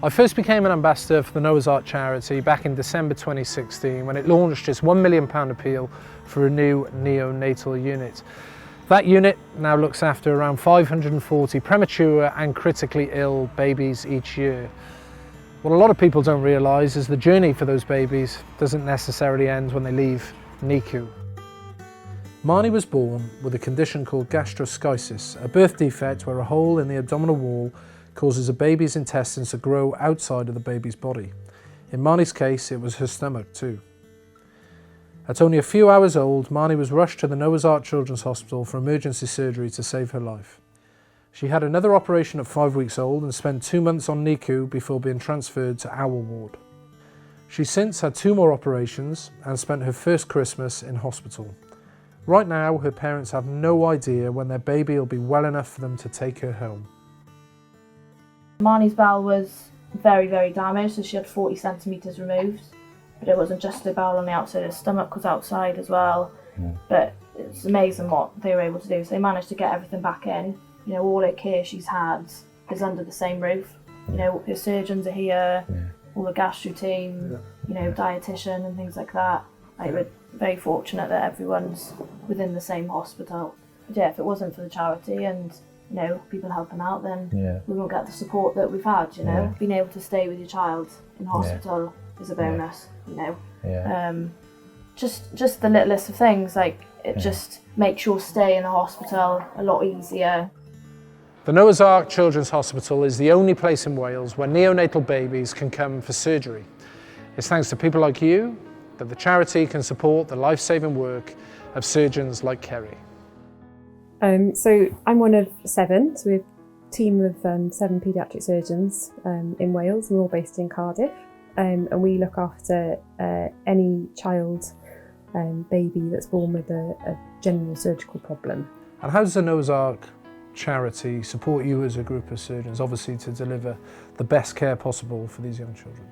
I first became an ambassador for the Noah's Ark charity back in December 2016 when it launched its £1 million appeal for a new neonatal unit. That unit now looks after around 540 premature and critically ill babies each year. What a lot of people don't realise is the journey for those babies doesn't necessarily end when they leave NICU. Marnie was born with a condition called gastroschisis, a birth defect where a hole in the abdominal wall causes a baby's intestines to grow outside of the baby's body. In Marnie's case, it was her stomach too. At only a few hours old, Marnie was rushed to the Noah's Ark Children's Hospital for emergency surgery to save her life. She had another operation at 5 weeks old and spent 2 months on NICU before being transferred to our ward. She's since had 2 more operations and spent her first Christmas in hospital. Right now, her parents have no idea when their baby will be well enough for them to take her home. Marnie's bowel was very, very damaged, so she had 40 centimetres removed. But it wasn't just the bowel on the outside, her stomach was outside as well. But it's amazing what they were able to do. So they managed to get everything back in. You know, all her care she's had is under the same roof. You know, her surgeons are here, all the gastro team, you know, dietitian and things like that. Like, we're very fortunate that everyone's within the same hospital. But yeah, if it wasn't for the charity and, you know, people helping out, then we won't get the support that we've had, you know. Being able to stay with your child in hospital is a bonus, you know. Just the littlest of things, like, it just makes your stay in the hospital a lot easier. The Noah's Ark Children's Hospital is the only place in Wales where neonatal babies can come for surgery. It's thanks to people like you that the charity can support the life-saving work of surgeons like Kerry. So I'm one of 7, so we're a team of 7 paediatric surgeons in Wales, and we're all based in Cardiff. And we look after any child, baby that's born with a general surgical problem. And how does the Noah's Ark charity support you as a group of surgeons, obviously to deliver the best care possible for these young children?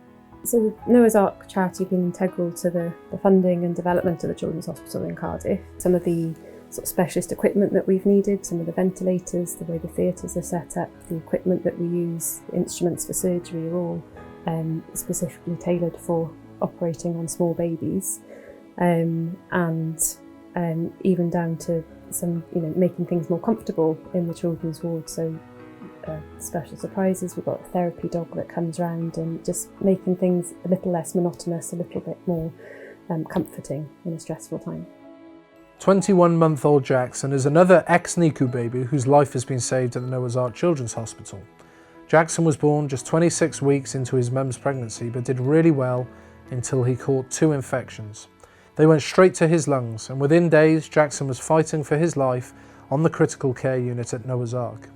So the Noah's Ark charity has been integral to the funding and development of the Children's Hospital in Cardiff. Some of the sort of specialist equipment that we've needed, some of the ventilators, the way the theatres are set up, the equipment that we use, the instruments for surgery are all specifically tailored for operating on small babies, and even down to some, you know, making things more comfortable in the children's ward. So special surprises, we've got a therapy dog that comes round, and just making things a little less monotonous, a little bit more comforting in a stressful time. 21-month-old Jackson is another ex-NICU baby whose life has been saved at the Noah's Ark Children's Hospital. Jackson was born just 26 weeks into his mum's pregnancy, but did really well until he caught 2 infections. They went straight to his lungs, and within days Jackson was fighting for his life on the critical care unit at Noah's Ark.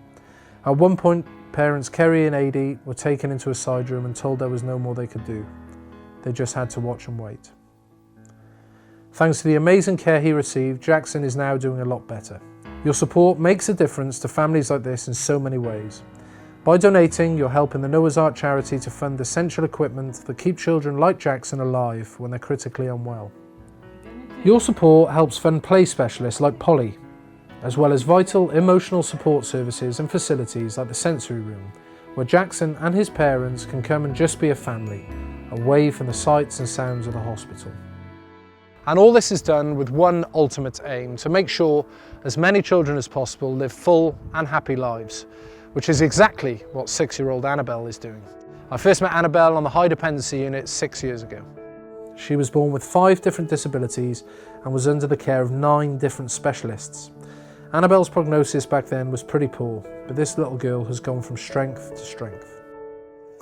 At one point, parents Kerry and Adi were taken into a side room and told there was no more they could do. They just had to watch and wait. Thanks to the amazing care he received, Jackson is now doing a lot better. Your support makes a difference to families like this in so many ways. By donating, you're helping the Noah's Ark charity to fund essential equipment that keep children like Jackson alive when they're critically unwell. Your support helps fund play specialists like Polly, as well as vital emotional support services and facilities like the sensory room, where Jackson and his parents can come and just be a family, away from the sights and sounds of the hospital. And all this is done with one ultimate aim, to make sure as many children as possible live full and happy lives, which is exactly what 6-year-old Annabelle is doing. I first met Annabelle on the high dependency unit 6 years ago. She was born with 5 different disabilities and was under the care of 9 different specialists. Annabelle's prognosis back then was pretty poor, but this little girl has gone from strength to strength.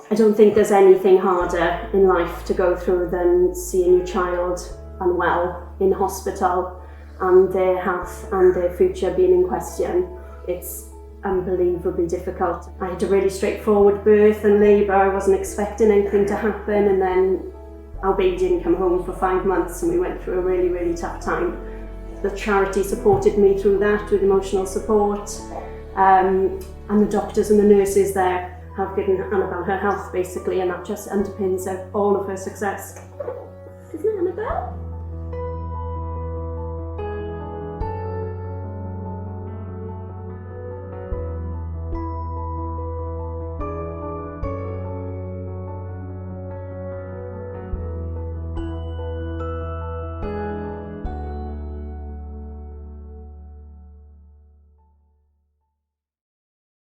I don't think there's anything harder in life to go through than seeing your child unwell in hospital and their health and their future being in question. It's unbelievably difficult. I had a really straightforward birth and labour. I wasn't expecting anything to happen, and then our baby didn't come home for 5 months, and we went through a really, really tough time. The charity supported me through that with emotional support, and the doctors and the nurses there have given Annabelle her health basically, and that just underpins all of her success. Isn't it, Annabelle?